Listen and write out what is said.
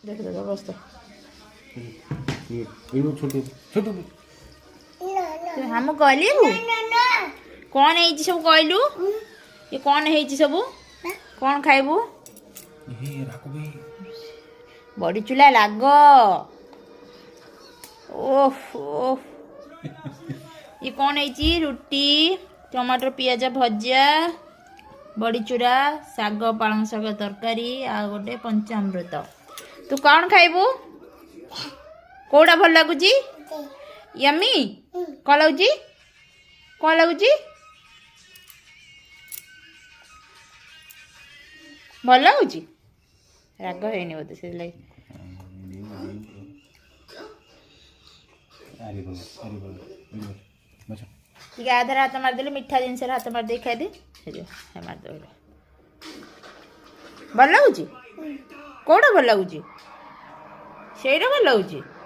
देख देखो बस तो ये छोटू छोटू हम कहलु कौन है सब कहलु ये कौन है सब कौन खाइबू ये राको भी बड़ी चूल्हा लाग ओह ओह ये कौन है रुटी टमाटर पियाज भजा बड़ी चूड़ा शाग पालंग शाग तरकारी आ गोटे पंचामृत तू कौन खाइबू कौड़ा भल लगुच यम्मी कौन लगुच कौन लगुच भल लगुच राग है बोधे से लगे ठीक है आधार हाथ मारदे मीठा जिनस हाथ मारदे खाईदे मारदे भल लगुच कौटा भल लगुच से भल लगुच